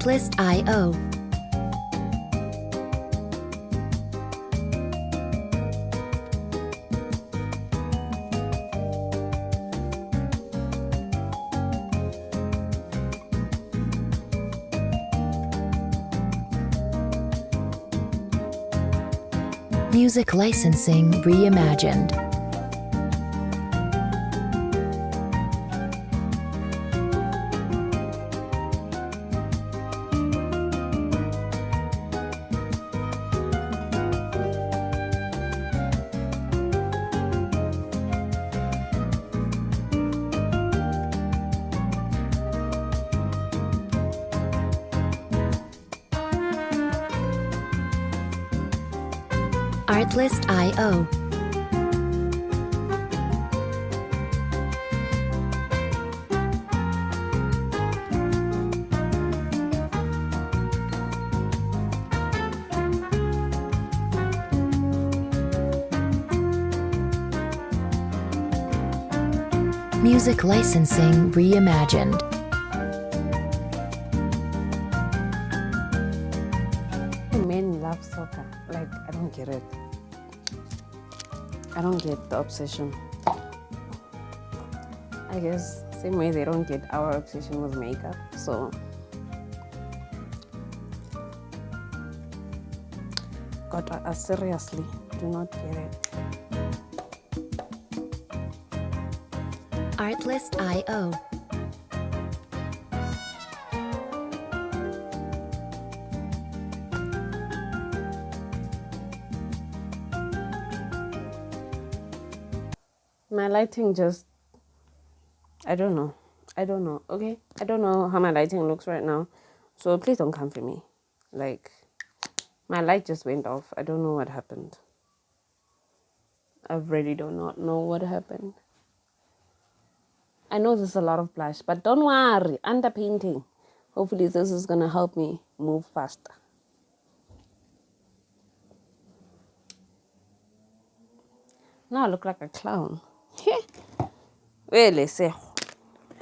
Artlist.io. Music licensing reimagined. Artlist.io. Music licensing reimagined. Men love soccer. Like, I don't get it. I don't get the obsession. I guess same way they don't get our obsession with makeup. So God, I seriously do not get it. Artlist.io. My lighting just, I don't know. Okay, I don't know how my lighting looks right now, so please don't come for me. Like, my light just went off. I don't know what happened. I really do not know what happened. I know there's a lot of blush, but don't worry, underpainting. Hopefully this is gonna help me move faster. Now I look like a clown. Really, say,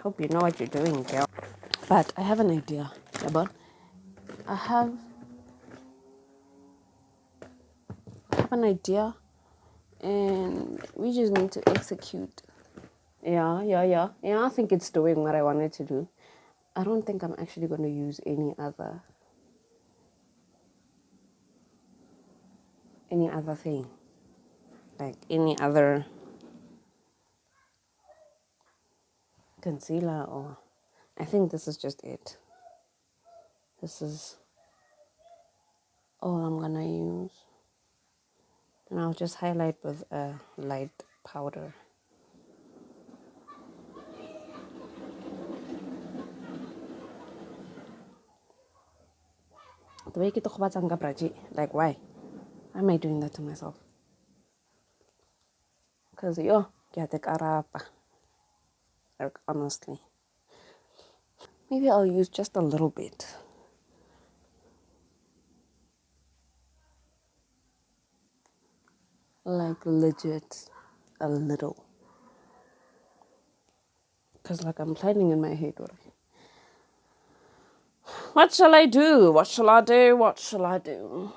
hope you know what you're doing, girl. But I have an idea, Jabon. I have an idea, and we just need to execute. Yeah. I think it's doing what I wanted to do. I don't think I'm actually going to use any other thing, like any other concealer, or I think this is just it. This is all I'm going to use. And I'll just highlight with a light powder. The way kita gobatsang ka braji, like why? Why am I doing that to myself? Because yo, get the karapa. Like honestly. Maybe I'll use just a little bit. Like legit a little. Because like I'm planning in my head already. What shall I do? What shall I do? What shall I do?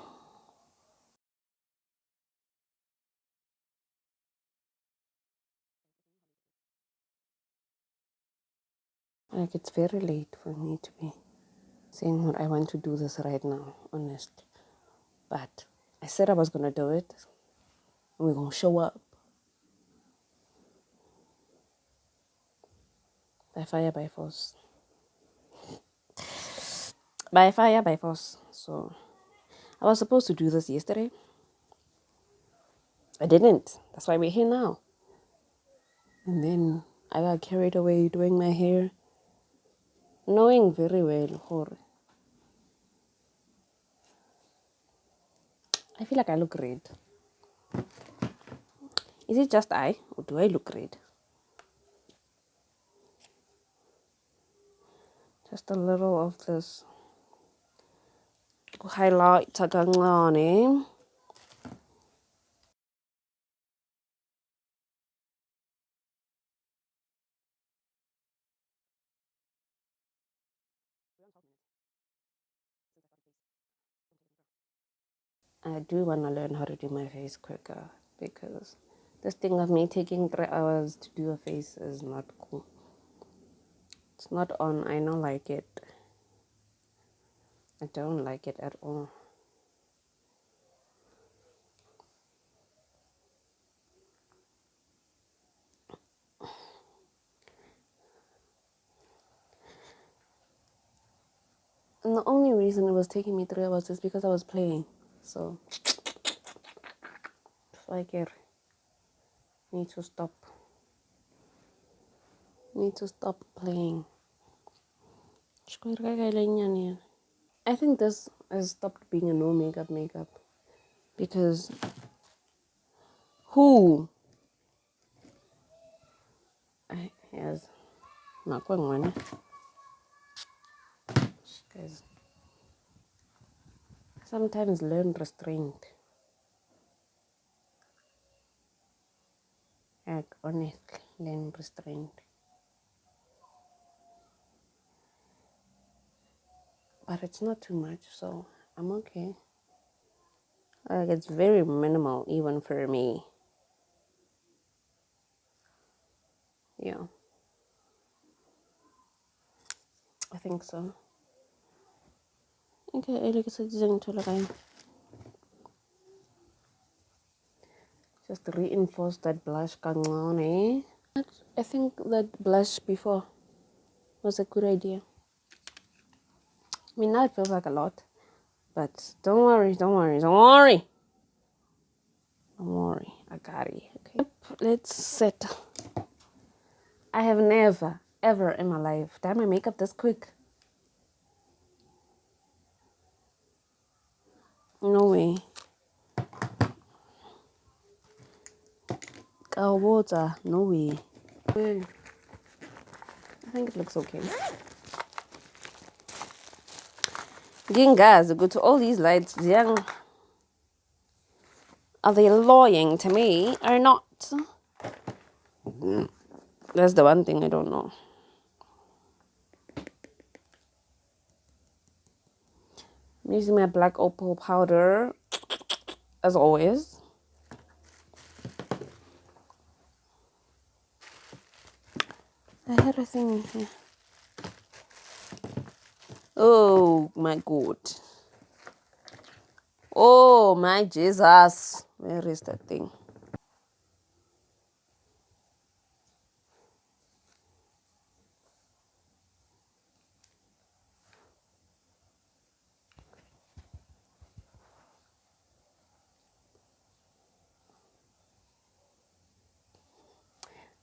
Like it's very late for me to be saying what I want to do this right now, honestly. But I said I was gonna do it. And we're gonna show up. By fire, by force. By fire, by force. So I was supposed to do this yesterday. I didn't. That's why we're here now. And then I got carried away doing my hair, knowing very well, I feel like I look red. Is it just I, or do I look red? Just a little of this highlight kancane. I do want to learn how to do my face quicker because this thing of me taking 3 hours to do a face is not cool. It's not on. I don't like it. I don't like it at all. And the only reason it was taking me 3 hours is because I was playing. So, like, I need to stop. Need to stop playing. I think this has stopped being a no makeup because who has not going on, guys. Sometimes learn restraint. Like honestly, learn restraint. But it's not too much, so I'm okay. Like it's very minimal even for me. Yeah. I think so. Okay, I like to just reinforce that blush kancane. I think that blush before was a good idea. I mean, now it feels like a lot, but don't worry. I got it. Okay, let's set. I have never, ever in my life done my makeup this quick. No way. No way. I think it looks okay. Gingas, go to all these lights. Young. Are they lying to me or not? That's the one thing I don't know. I'm using my black opal powder, as always. I had a thing here. Oh my God. Oh my Jesus. Where is that thing?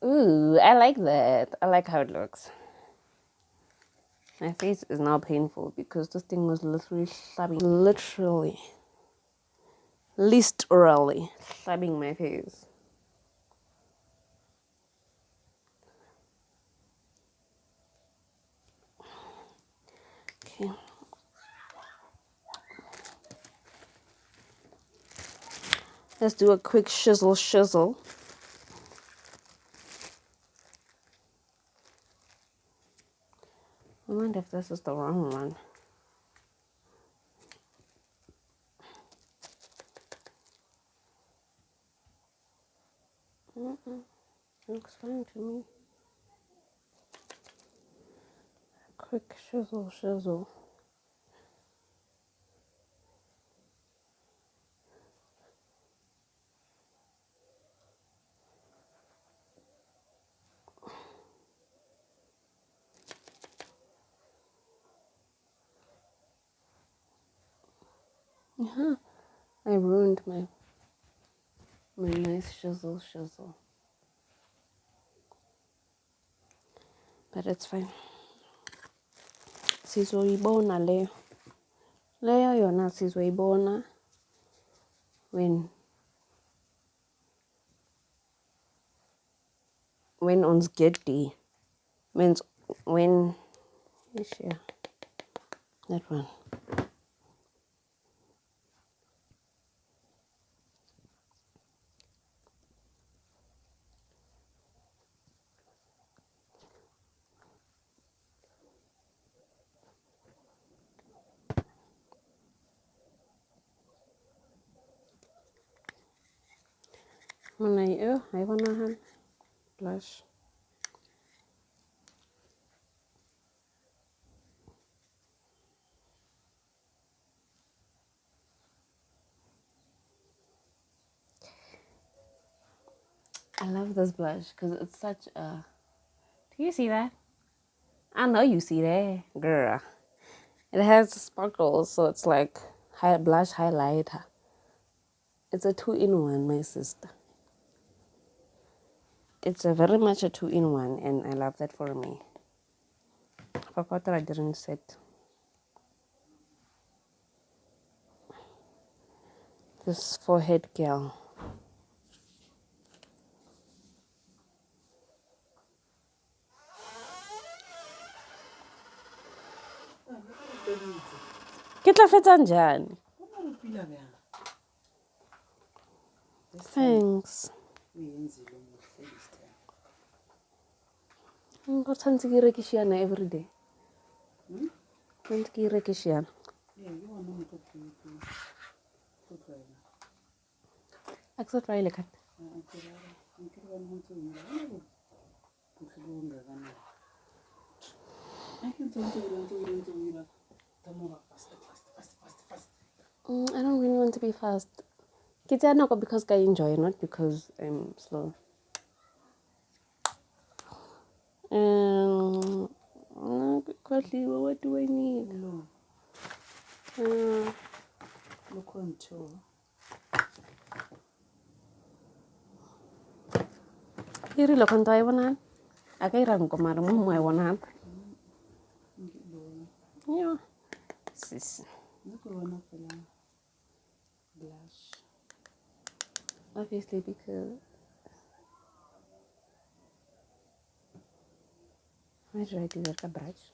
Ooh, I like that. I like how it looks. My face is now painful because this thing was literally slabbing. Literally slabbing my face. Okay. Let's do a quick shizzle. I wonder if this is the wrong one. Looks fine to me. Quick shizzle. I ruined my nice shizzle. But it's fine. Sizoyibona leyo. Leyo yona sizoyibona when ons get day. Means when yeah, that one. I wanna have blush. I love this blush because it's such a. Do you see that? I know you see that, girl. It has sparkles, so it's like blush highlighter. It's a 2-in-1, my sister. It's a very much a 2-in-1, and I love that for me. I forgot that I didn't set this forehead girl. Ke tla fetsa njani? Thanks. Go tshwanetse ke rekishiana every day. Tshwanetse ke rekishiana. A ke sa tlwaele ka. I don't really want to be fast. Ke tsaya nako because I enjoy, not because I'm slow. What do I need? No. Look on toe. Ke rile konto ai bonan. A ka ira nko mara mo ai bonan. Yeah. Sis. Look on blush. Obviously because why do I do that brush?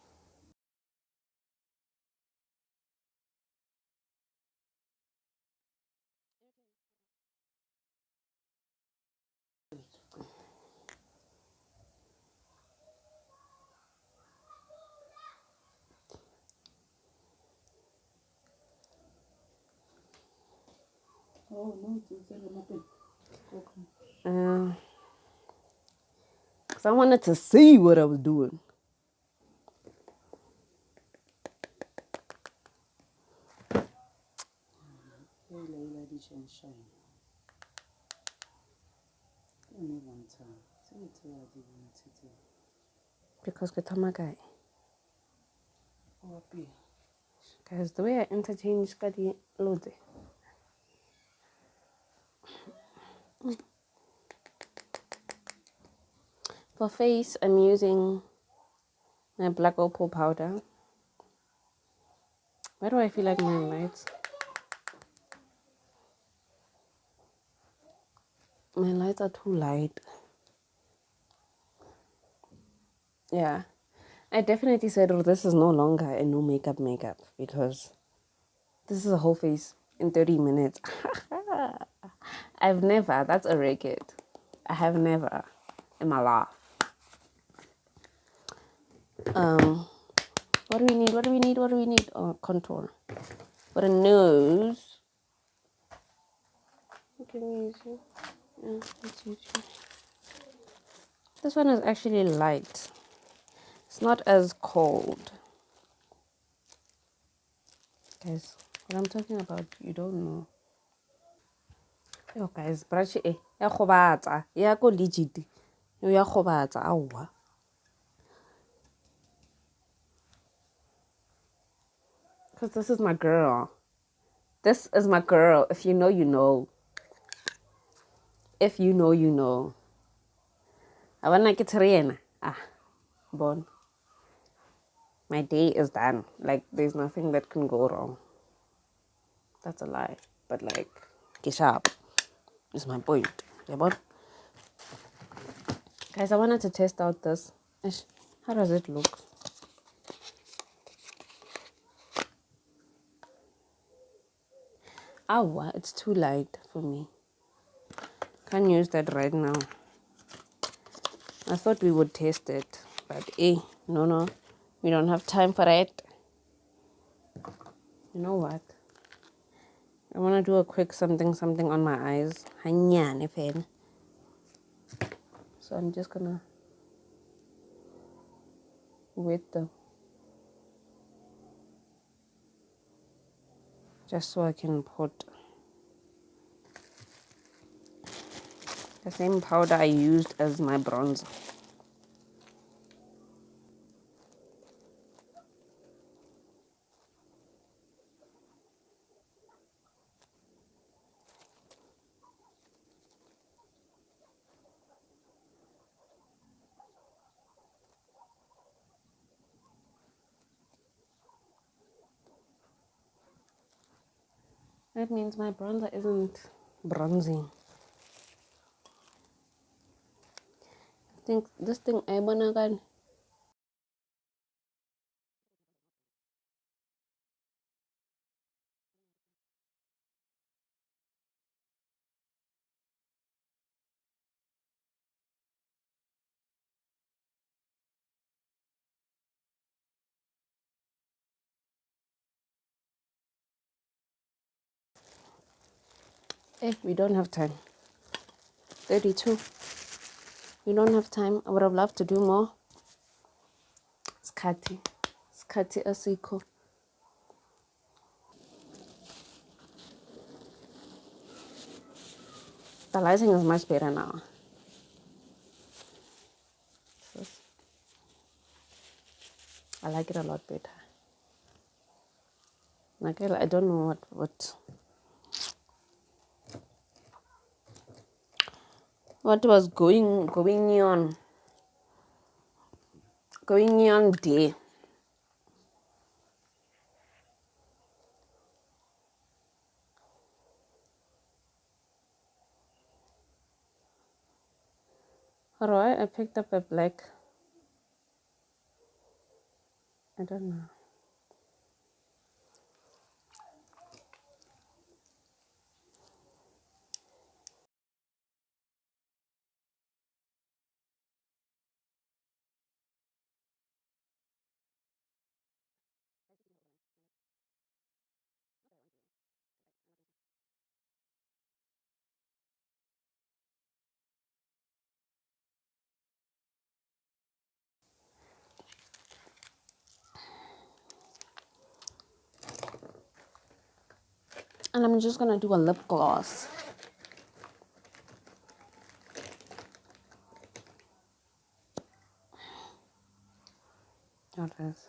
Oh no, it's nothing. Because I wanted to see what I was doing. Shine. Only one time. Because ke thoma kae? Oh, be. Guys, the way I interchange ka di lode. For face, I'm using my black opal powder. Why do I feel like my lights are too light? Yeah. I definitely said, oh, this is no longer a no makeup because this is a whole face in 30 minutes. I've never, that's a record. I have never in my life. What do we need? Oh, contour. For the nose. Can we use it? Yeah, let's use it. This one is actually light. It's not as cold. Guys, what I'm talking about, you don't know. Yo guys, brush e ya gobatsa, ya go legit. Yo ya gobatsa, awa. Cuz this is my girl. This is my girl. If you know, you know. If you know, you know. I wanna get Rihanna. Bon. My day is done. Like there's nothing that can go wrong. That's a lie. But like, get sharp is my point. Yeah, but guys, I wanted to test out this. How does it look? Ow, it's too light for me. Can't use that right now. I thought we would test it, but no, we don't have time for it. You know what? I want to do a quick something on my eyes. Hanyane fan. So I'm just gonna wet them just so I can put the same powder I used as my bronzer. That means my bronzer isn't bronzing. I think this thing I wanna go. Hey, we don't have time. 32. We don't have time. I would have loved to do more. Skati. Skati asiko. The lighting is much better now. I like it a lot better. Like I don't know what was going on there. Alright, I picked up a black. I don't know. And I'm just gonna do a lip gloss. What is?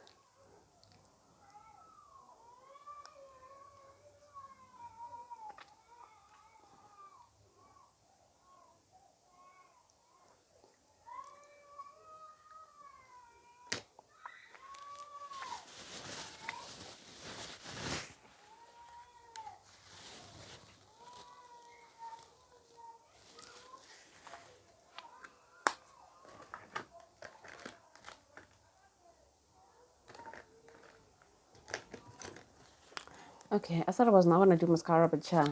Okay, I thought I was not gonna do mascara, but yeah.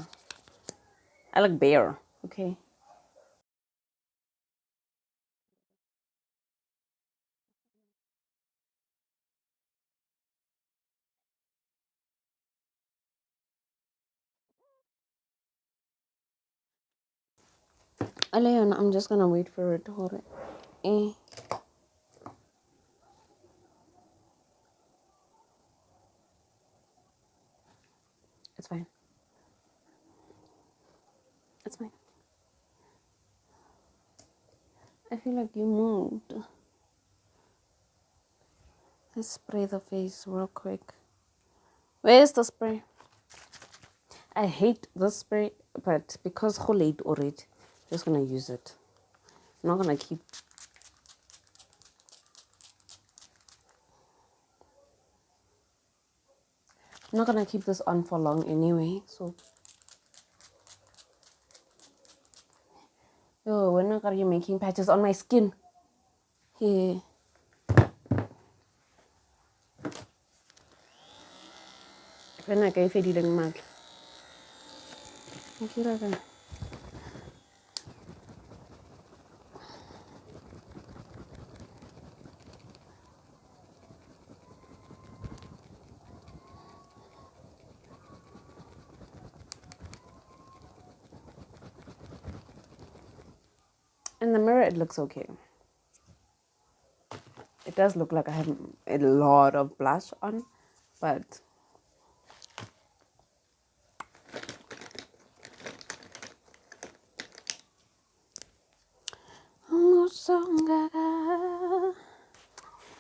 I look bare, okay? Leon, I'm just gonna wait for it. Hold it. It's fine. It's fine. I feel like you moved. Let's spray the face real quick. Where's the spray? I hate this spray, but because it's late already, I'm just gonna use it. I'm not gonna keep. I'm not gonna keep this on for long anyway. So, yo, when are you making patches on my skin? Here. When I gave it mug. Thank you, Raven. In the mirror, it looks okay. It does look like I have a lot of blush on, but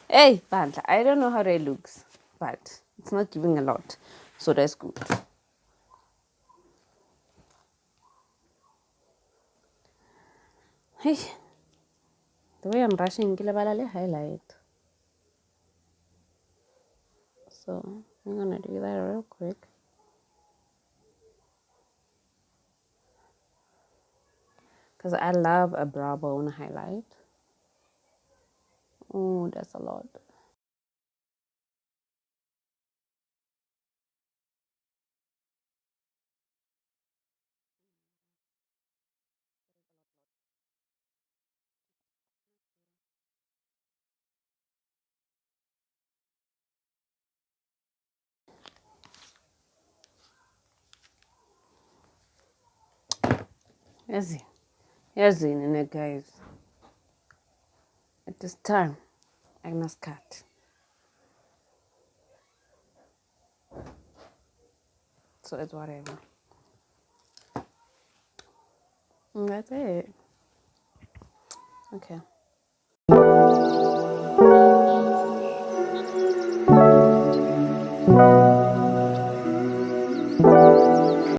hey, Banta, I don't know how it looks, but it's not giving a lot, so that's good. Hey, the way I'm rushing, highlight. So I'm gonna do that real quick. Because I love a brow bone highlight. Oh, that's a lot. Here's it, guys. At this time, I must cut. So it's whatever. And that's it. Okay.